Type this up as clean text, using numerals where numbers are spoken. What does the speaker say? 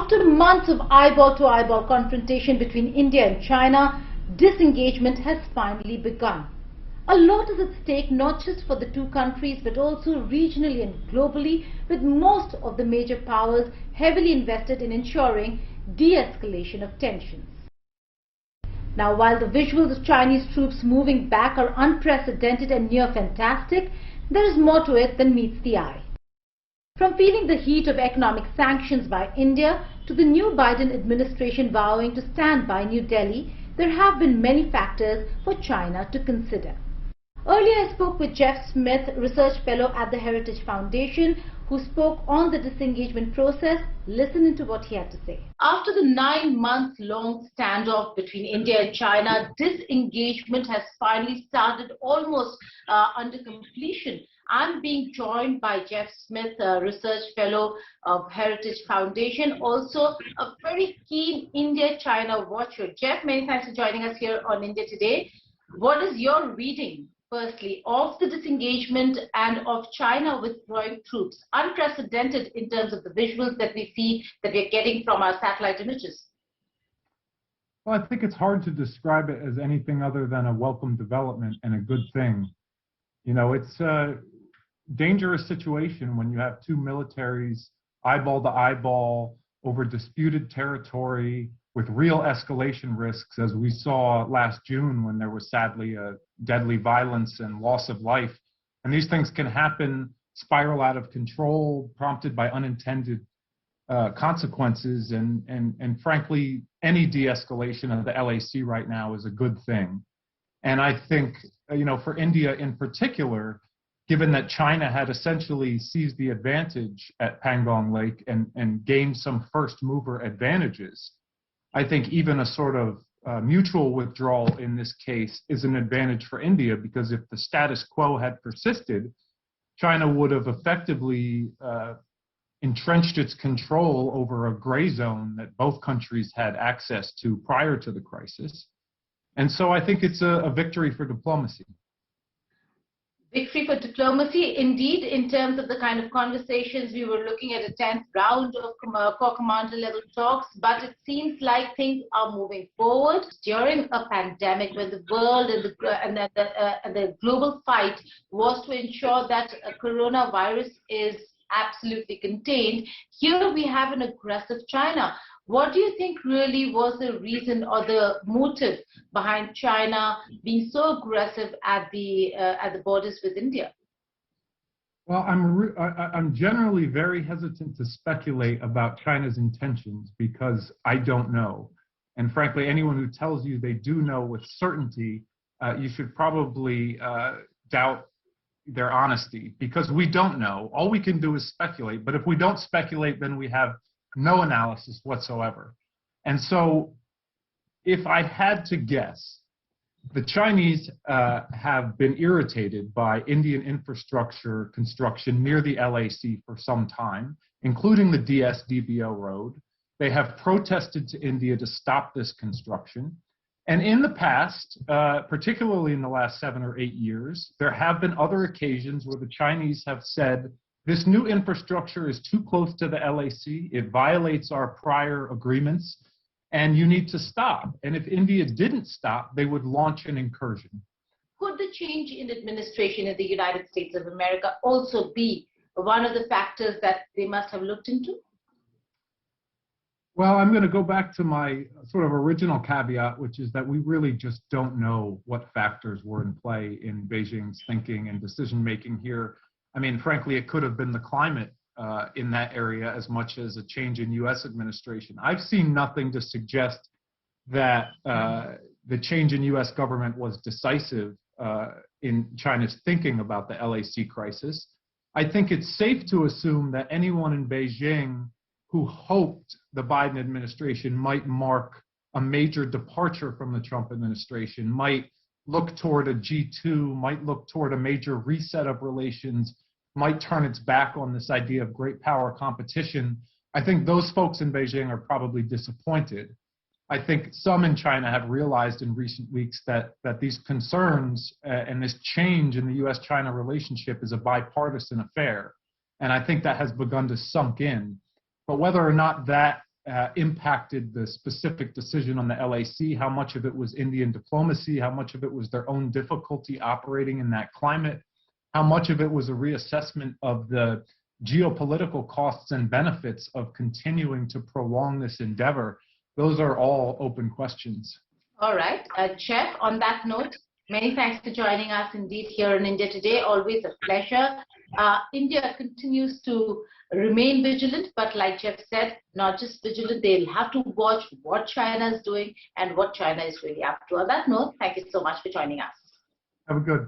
After months of eyeball-to-eyeball confrontation between India and China, disengagement has finally begun. A lot is at stake not just for the two countries but also regionally and globally, with most of the major powers heavily invested in ensuring de-escalation of tensions. Now, while the visuals of Chinese troops moving back are unprecedented and near fantastic, there is more to it than meets the eye. From feeling the heat of economic sanctions by India to the new Biden administration vowing to stand by New Delhi, there have been many factors for China to consider. Earlier I spoke with Jeff Smith, research fellow at the Heritage Foundation, who spoke on the disengagement process. Listen to what he had to say. After the 9-month-long standoff between India and China, disengagement has finally started almost under completion. I'm being joined by Jeff Smith, a research fellow of Heritage Foundation, also a very keen India-China watcher. Jeff, many thanks for joining us here on India Today. What is your reading, firstly, of the disengagement and of China withdrawing troops? Unprecedented in terms of the visuals that we see, that we're getting from our satellite images. Well, I think it's hard to describe it as anything other than a welcome development and a good thing. You know, it's a dangerous situation when you have two militaries eyeball to eyeball over disputed territory with real escalation risks, as we saw last June when there was sadly a deadly violence and loss of life. And these things can happen, spiral out of control, prompted by unintended consequences. And frankly, any de-escalation of the LAC right now is a good thing. And I think, you know, for India in particular, given that China had essentially seized the advantage at Pangong Lake and gained some first mover advantages, I think even a sort of mutual withdrawal in this case is an advantage for India, because if the status quo had persisted, China would have effectively entrenched its control over a gray zone that both countries had access to prior to the crisis. And so I think it's a victory for diplomacy. Victory for diplomacy, indeed, in terms of the kind of conversations. We were looking at a 10th round of core commander level talks, but it seems like things are moving forward during a pandemic when the world and the global fight was to ensure that coronavirus is absolutely contained. Here we have an aggressive China. What do you think really was the reason or the motive behind China being so aggressive at the borders with India? Well, I'm generally very hesitant to speculate about China's intentions because I don't know. And frankly, anyone who tells you they do know with certainty, you should probably doubt their honesty, because we don't know. All we can do is speculate. But if we don't speculate, then we have no analysis whatsoever. And so if I had to guess, the Chinese have been irritated by Indian infrastructure construction near the LAC for some time, including the DS-DBO road. They have protested to India to stop this construction. And in the past, particularly in the last 7 or 8 years, there have been other occasions where the Chinese have said, this new infrastructure is too close to the LAC, it violates our prior agreements, and you need to stop. And if India didn't stop, they would launch an incursion. Could the change in administration in the United States of America also be one of the factors that they must have looked into? Well, I'm going to go back to my sort of original caveat, which is that we really just don't know what factors were in play in Beijing's thinking and decision-making here. I mean, frankly, it could have been the climate in that area as much as a change in U.S. administration. I've seen nothing to suggest that the change in U.S. government was decisive in China's thinking about the LAC crisis. I think it's safe to assume that anyone in Beijing who hoped the Biden administration might mark a major departure from the Trump administration, might look toward a G2, might look toward a major reset of relations, might turn its back on this idea of great power competition. I think those folks in Beijing are probably disappointed. I think some in China have realized in recent weeks that these concerns and this change in the US-China relationship is a bipartisan affair. And I think that has begun to sunk in. But whether or not that impacted the specific decision on the LAC, how much of it was Indian diplomacy, how much of it was their own difficulty operating in that climate, how much of it was a reassessment of the geopolitical costs and benefits of continuing to prolong this endeavor. Those are all open questions. All right. Chef, on that note, many thanks for joining us indeed here in India Today. Always a pleasure. India continues to remain vigilant, but like Jeff said, not just vigilant, they'll have to watch what China is doing and what China is really up to. On that note, thank you so much for joining us. Have a good